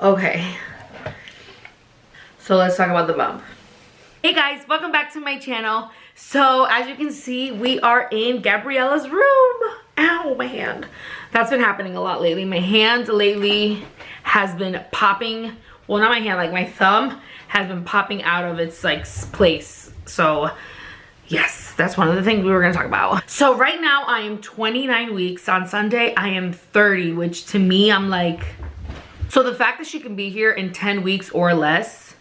Okay, so let's talk about the bump. Hey guys, welcome back to my channel. So as you can see, we are in Gabriella's room. Ow, my hand. That's been happening a lot lately. My hand lately has been popping. Well, not my hand, like my thumb has been popping out of its like place. So yes, that's one of the things we were gonna talk about. So right now I am 29 weeks. On Sunday I am 30, which to me I'm like, so the fact that she can be here in 10 weeks or less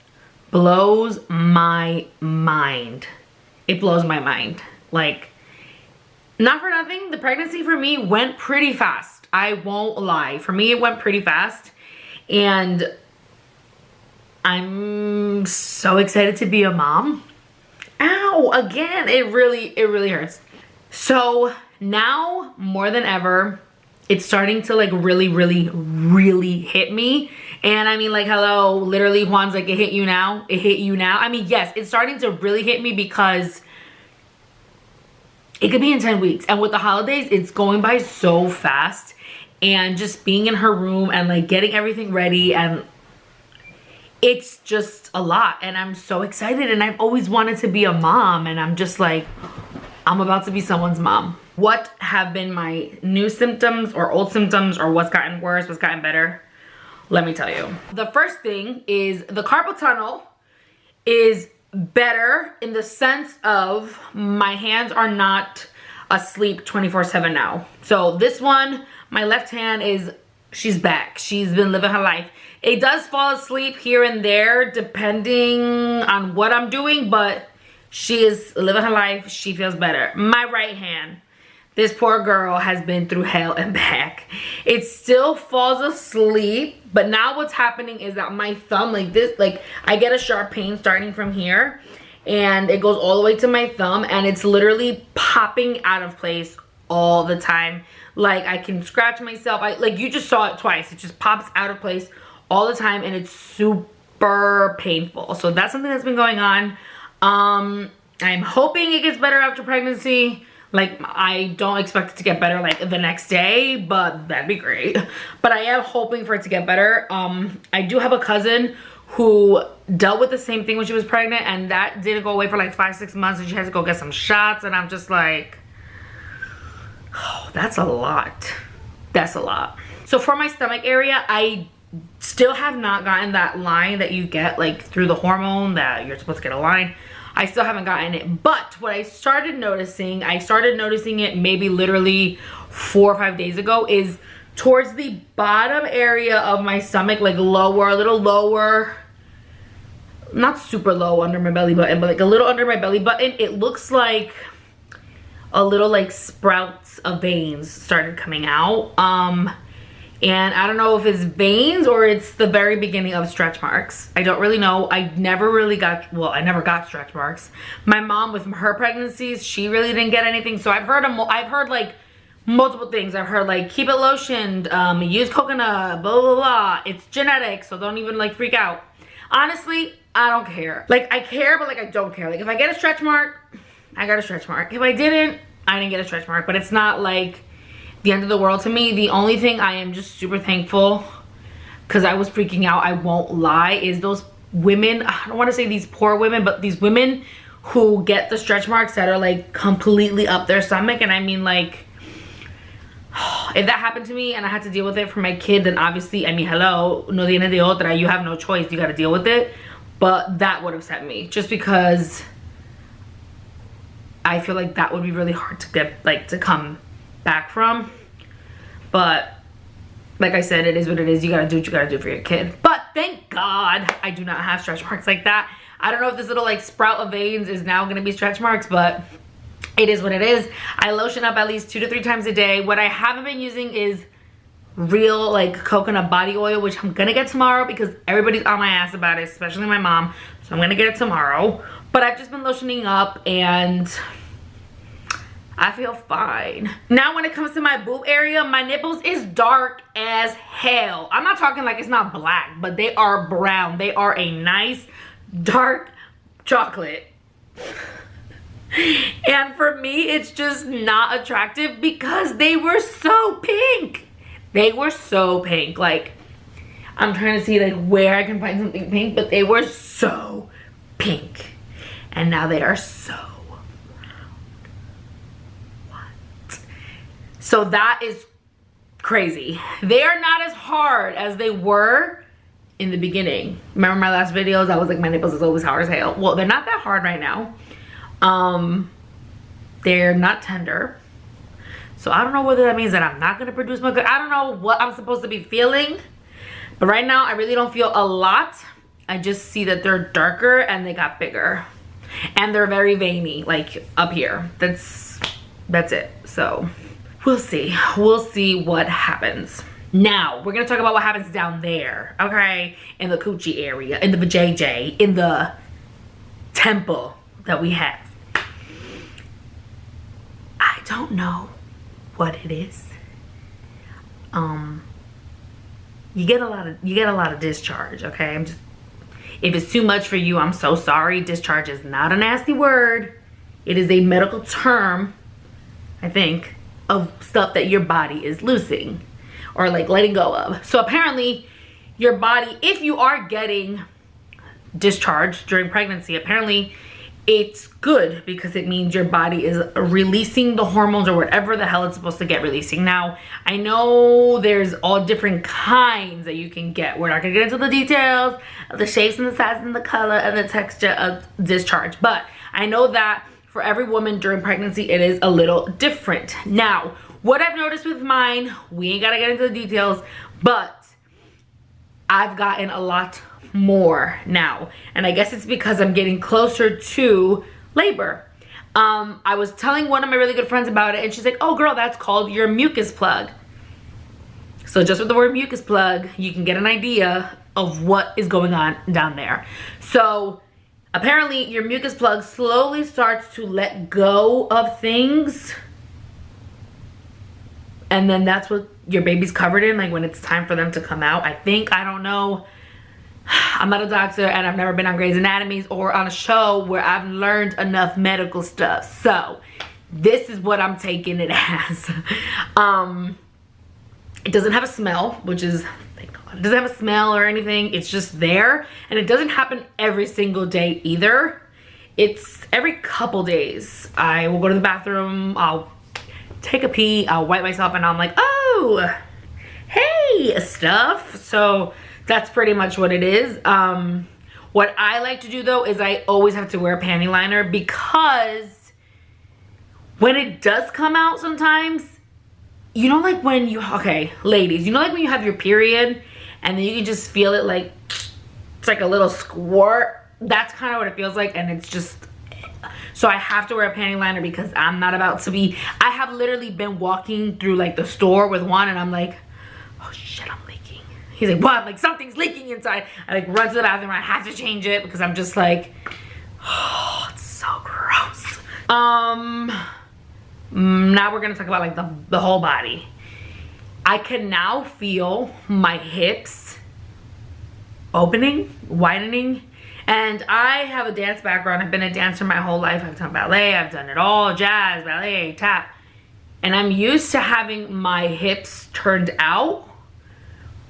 blows my mind. It blows my mind. Like, not for nothing, the pregnancy for me went pretty fast. I won't lie. For me, it went pretty fast. And I'm so excited to be a mom. Ow, again, it really hurts. So now more than ever, it's starting to like really hit me. And I mean, like, hello, literally Juan's like, it hit you now? It hit you now? I mean, yes, it's starting to really hit me because it could be in 10 weeks. And with the holidays, it's going by so fast. And just being in her room and like getting everything ready, and it's just a lot. And I'm so excited, and I've always wanted to be a mom, and I'm just like, I'm about to be someone's mom. What have been my new symptoms or old symptoms, or what's gotten worse, what's gotten better? Let me tell you. The first thing is the carpal tunnel is better in the sense of my hands are not asleep 24/7 now. So this one, my left hand is, she's back. She's been living her life. It does fall asleep here and there depending on what I'm doing, but she is living her life. She feels better. My right hand, this poor girl has been through hell and back. It still falls asleep, but now what's happening is that my thumb, like this, like I get a sharp pain starting from here, and it goes all the way to my thumb, and it's literally popping out of place all the time. Like I can scratch myself. Like you just saw it twice. It just pops out of place all the time, and it's super painful. So that's something that's been going on. I'm hoping it gets better after pregnancy. Like, I don't expect it to get better like the next day, but that'd be great. But I am hoping for it to get better. I do have a cousin who dealt with the same thing when she was pregnant, and that didn't go away for like 5-6 months, and she had to go get some shots, and I'm just like, oh, that's a lot. That's a lot. So for my stomach area, I still have not gotten that line that you get like through the hormone that you're supposed to get a line. I still haven't gotten it, but what I started noticing it maybe literally 4 or 5 days ago, is towards the bottom area of my stomach, like lower, a little lower, not super low under my belly button, but like a little under my belly button, it looks like a little like sprouts of veins started coming out. And I don't know if it's veins or it's the very beginning of stretch marks. I don't really know. I never got stretch marks. My mom, with her pregnancies, she really didn't get anything. So I've heard like multiple things. I've heard like, keep it lotioned, use coconut, blah, blah, blah. It's genetic, so don't even like freak out. Honestly, I don't care. Like I care, but like I don't care. Like if I get a stretch mark, I got a stretch mark. If I didn't get a stretch mark, but it's not like the end of the world to me. The only thing I am just super thankful, because I was freaking out, I won't lie, is those women, I don't want to say these poor women, but these women who get the stretch marks that are like completely up their stomach. And I mean, like, if that happened to me and I had to deal with it for my kid, then obviously, I mean, hello, no tiene de otra, you have no choice, you got to deal with it. But that would upset me, just because I feel like that would be really hard to get, like, to come back from. But like I said, it is what it is. You gotta do what you gotta do for your kid. But thank God I do not have stretch marks like that. I don't know if this little like sprout of veins is now gonna be stretch marks, but it is what it is. I lotion up at least 2 to 3 times a day. What I haven't been using is real like coconut body oil, which I'm gonna get tomorrow because everybody's on my ass about it, especially my mom. So I'm gonna get it tomorrow. But I've just been lotioning up and I feel fine. Now when it comes to my boob area, my nipples is dark as hell. I'm not talking like it's not black, but they are brown. They are a nice dark chocolate. And for me, it's just not attractive because they were so pink. They were so pink. Like, I'm trying to see like where I can find something pink, but they were so pink. And now they are so what? So that is crazy. They are not as hard as they were in the beginning. Remember my last videos? I was like, my nipples is always hard as hell. Well, they're not that hard right now. They're not tender. So I don't know whether that means that I'm not gonna produce milk. I don't know what I'm supposed to be feeling. But right now, I really don't feel a lot. I just see that they're darker and they got bigger. And they're very veiny, like up here. That's it. So we'll see. We'll see what happens. Now, we're gonna talk about what happens down there, okay? In the coochie area, in the vajayjay, in the temple that we have. I don't know what it is. You get a lot of discharge, okay? If it's too much for you, I'm so sorry. Discharge is not a nasty word. It is a medical term, I think, of stuff that your body is losing or like letting go of. So apparently your body, if you are getting discharge during pregnancy, apparently it's good because it means your body is releasing the hormones or whatever the hell it's supposed to get releasing. Now, I know there's all different kinds that you can get. We're not gonna get into the details of the shapes and the size and the color and the texture of discharge, but I know that for every woman during pregnancy, it is a little different. Now, what I've noticed with mine, we ain't gotta get into the details, but I've gotten a lot more now, and I guess it's because I'm getting closer to labor. I was telling one of my really good friends about it, and she's like, oh girl, that's called your mucus plug. So just with the word mucus plug, you can get an idea of what is going on down there. So apparently your mucus plug slowly starts to let go of things, and then that's what your baby's covered in, like when it's time for them to come out. I think, I don't know. I'm not a doctor and I've never been on Grey's Anatomy or on a show where I've learned enough medical stuff. So this is what I'm taking it as. It doesn't have a smell, which is, thank God. It doesn't have a smell or anything. It's just there. And it doesn't happen every single day either. It's every couple days. I will go to the bathroom, I'll take a pee, I'll wipe myself, and I'm like, oh, hey, stuff. So that's pretty much what it is. What I like to do though is I always have to wear a panty liner, because when it does come out sometimes, you know, like when you, okay, ladies, you know, like when you have your period and then you can just feel it, like it's like a little squirt. That's kind of what it feels like, and it's just, so I have to wear a panty liner because I'm not about to be, I have literally been walking through like the store with one and I'm like, oh shit, I'm leaking. He's like, what? Like, something's leaking inside. I like run to the bathroom. I have to change it because I'm just like, oh, it's so gross. Now we're gonna talk about like the whole body. I can now feel my hips opening, widening. And I have a dance background. I've been a dancer my whole life. I've done ballet, I've done it all, jazz, ballet, tap. And I'm used to having my hips turned out.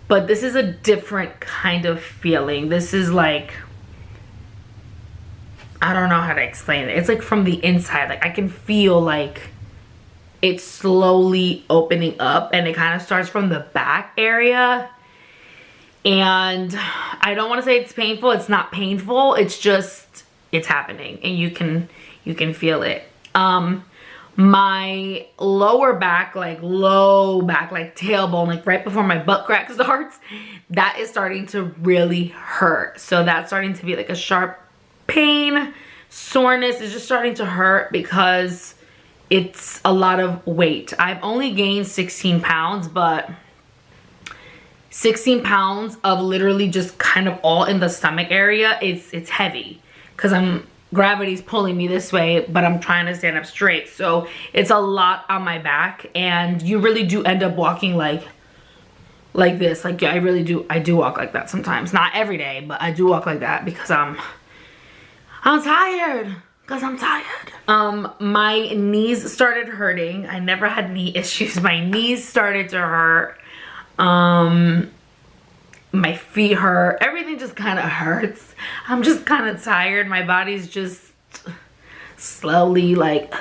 But this is a different kind of feeling. This is like, I don't know how to explain it. It's like from the inside. Like I can feel like it's slowly opening up, and it kind of starts from the back area. And I don't want to say it's painful. It's not painful. It's just, it's happening, and you can feel it. My lower back, like low back, like tailbone, like right before my butt crack starts, that is starting to really hurt. So that's starting to be like a sharp pain. Soreness is just starting to hurt because it's a lot of weight. I've only gained 16 pounds, but 16 pounds of literally just kind of all in the stomach area, it's heavy because gravity's pulling me this way, but I'm trying to stand up straight. So it's a lot on my back, and you really do end up walking like this. Like, yeah, I do walk like that sometimes. Not every day, but I do walk like that because I'm tired. Because I'm tired. My knees started hurting. I never had knee issues. My knees started to hurt. My feet hurt. Everything just kind of hurts. I'm just kind of tired. My body's just slowly like,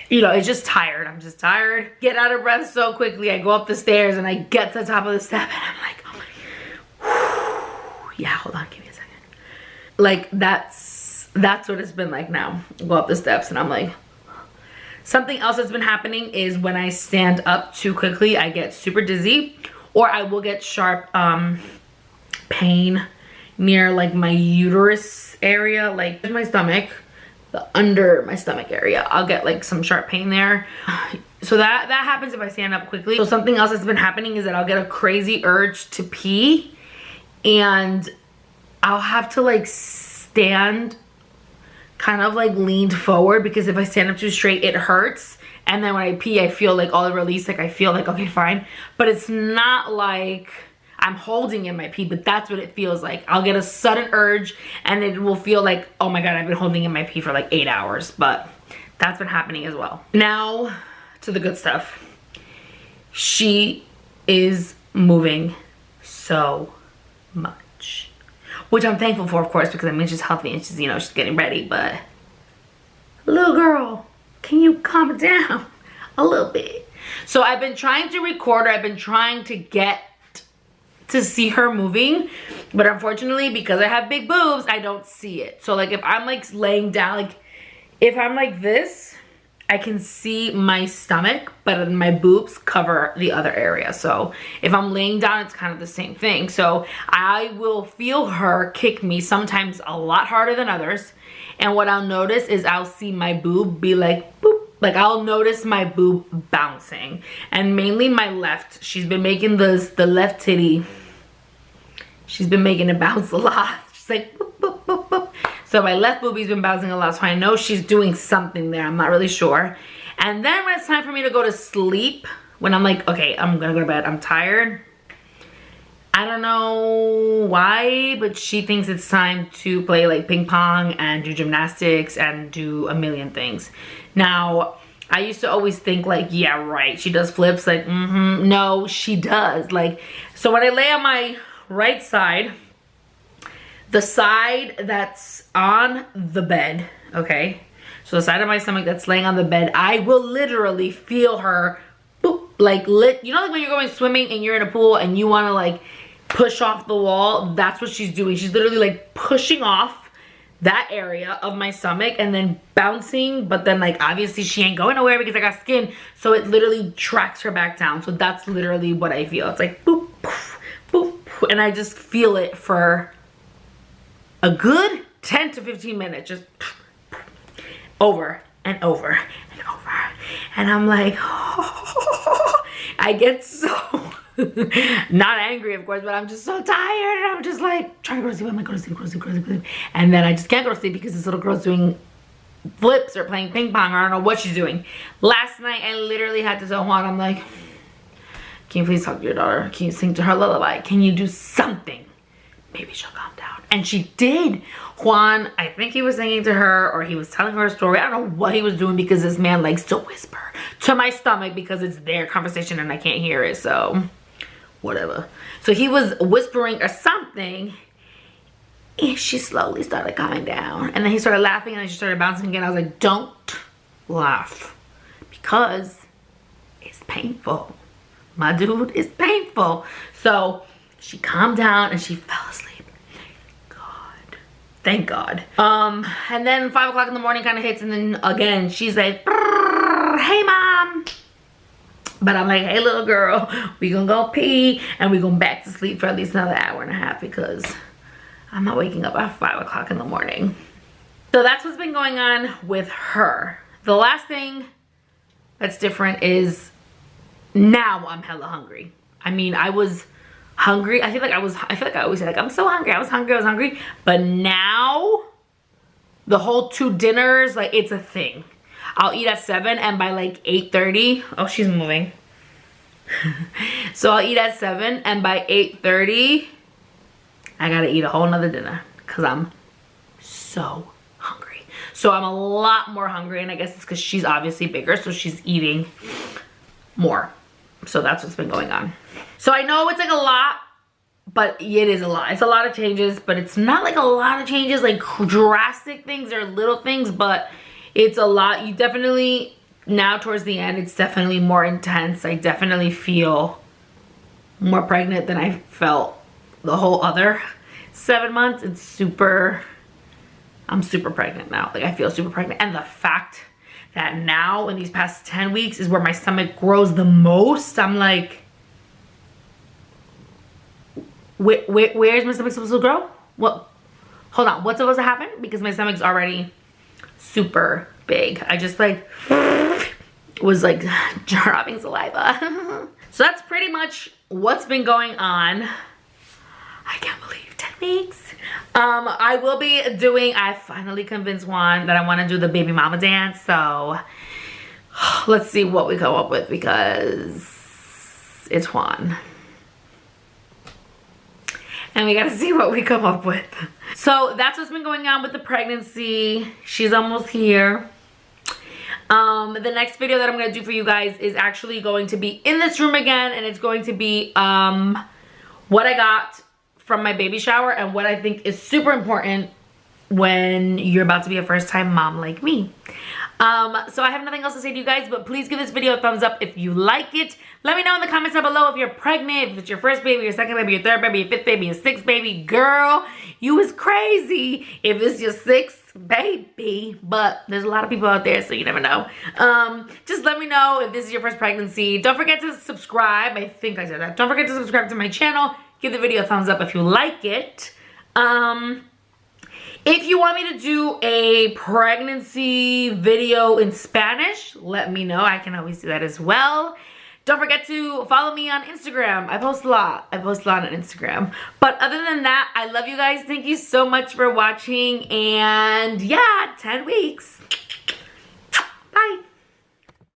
you know, it's just tired. I'm just tired. Get out of breath so quickly. I go up the stairs and I get to the top of the step and I'm like, oh my, yeah, hold on, give me a second. Like that's what it's been like now. I go up the steps and I'm like, something else that's been happening is when I stand up too quickly, I get super dizzy, or I will get sharp pain near like my uterus area, like my stomach, the under my stomach area. I'll get like some sharp pain there. So that happens if I stand up quickly. So something else that's been happening is that I'll get a crazy urge to pee and I'll have to like stand kind of like leaned forward, because if I stand up too straight it hurts, and then when I pee I feel like all the release, like I feel like okay fine, but it's not like I'm holding in my pee, but that's what it feels like. I'll get a sudden urge and it will feel like, oh my god, I've been holding in my pee for like 8 hours, but that's been happening as well. Now to the good stuff. She is moving so much, which I'm thankful for, of course, because I mean she's healthy and she's, you know, she's getting ready, but little girl, can you calm down a little bit? So I've been trying to record her. I've been trying to get to see her moving, but unfortunately because I have big boobs I don't see it. So like if I'm like laying down, like if I'm like this, I can see my stomach, but my boobs cover the other area. So if I'm laying down it's kind of the same thing. So I will feel her kick me, sometimes a lot harder than others, and what I'll notice is I'll see my boob be like boop. Like I'll notice my boob bouncing, and mainly my left. She's been making the left titty, she's been making it bounce a lot. She's like boop, boop, boop, boop. So my left boobie's been bouncing a lot, so I know she's doing something there. I'm not really sure. And then when it's time for me to go to sleep, when I'm like, okay, I'm gonna go to bed, I'm tired. I don't know why, but she thinks it's time to play like ping pong and do gymnastics and do a million things. Now, I used to always think like, yeah, right, she does flips, like, no, she does. Like, so when I lay on my right side, the side that's on the bed, okay? So the side of my stomach that's laying on the bed, I will literally feel her, boop, like, you know, like when you're going swimming and you're in a pool and you wanna like push off the wall? That's what she's doing. She's literally like pushing off that area of my stomach and then bouncing, but then like obviously she ain't going nowhere because I got skin, so it literally tracks her back down. So that's literally what I feel. It's like boop, poof, boop, poof, and I just feel it for a good 10 to 15 minutes, just over and over and over. And I'm like, oh, I get so not angry, of course, but I'm just so tired, and I'm just like trying to go to sleep. I'm like, go to sleep, go to sleep, go to sleep, go to sleep. And then I just can't go to sleep because this little girl's doing flips or playing ping pong, or I don't know what she's doing. Last night, I literally had to tell Juan, I'm like, can you please talk to your daughter? Can you sing to her lullaby? Can you do something? Maybe she'll calm down. And she did. Juan, I think he was singing to her, or he was telling her a story. I don't know what he was doing, because this man likes to whisper to my stomach because it's their conversation and I can't hear it, so whatever. So he was whispering or something, and she slowly started calming down. And then he started laughing, and then she started bouncing again. I was like, don't laugh, because it's painful. My dude, it's painful. So she calmed down and she fell asleep. Thank God. And then 5 o'clock in the morning kind of hits, and then again she's like, hey mom. But I'm like, hey little girl, we gonna go pee and we gonna back to sleep for at least another hour and a half, because I'm not waking up at 5 o'clock in the morning. So that's what's been going on with her. The last thing that's different is now I'm hella hungry. I mean, I was hungry. I feel like I always say like, I'm so hungry. I was hungry. But now the whole 2 dinners, like, it's a thing. I'll eat at 7, and by like 8:30, oh, she's moving. So I'll eat at 7, and by 8:30, I gotta eat a whole nother dinner because I'm so hungry. So I'm a lot more hungry, and I guess it's because she's obviously bigger, so she's eating more. So that's what's been going on. So I know it's like a lot, but it is a lot. It's a lot of changes, but it's not like a lot of changes, like drastic things or little things, but it's a lot. You definitely, now towards the end, it's definitely more intense. I definitely feel more pregnant than I felt the whole other 7 months. It's super, I'm super pregnant now. Like I feel super pregnant. And the fact that now in these past 10 weeks is where my stomach grows the most, I'm like, where's my stomach supposed to grow? What? Hold on, what's supposed to happen? Because my stomach's already super big. I just like was like dropping saliva. So that's pretty much what's been going on. I can't believe 10 weeks. I will be doing, I finally convinced Juan that I want to do the baby mama dance. So let's see what we come up with because it's Juan. And we gotta see what we come up with. So that's what's been going on with the pregnancy. She's almost here. The next video that I'm gonna do for you guys is actually going to be in this room again, and it's going to be what I got from my baby shower and what I think is super important when you're about to be a first-time mom like me. So I have nothing else to say to you guys, but please give this video a thumbs up if you like it. Let me know in the comments down below if you're pregnant, if it's your first baby, your second baby, your third baby, your fifth baby, your sixth baby. Girl, you is crazy if it's your sixth baby, but there's a lot of people out there, so you never know. Just let me know if this is your first pregnancy. Don't forget to subscribe. I think I said that. Don't forget to subscribe to my channel. Give the video a thumbs up if you like it. If you want me to do a pregnancy video in Spanish, let me know. I can always do that as well. Don't forget to follow me on Instagram. I post a lot. I post a lot on Instagram. But other than that, I love you guys. Thank you so much for watching. And yeah, 10 weeks.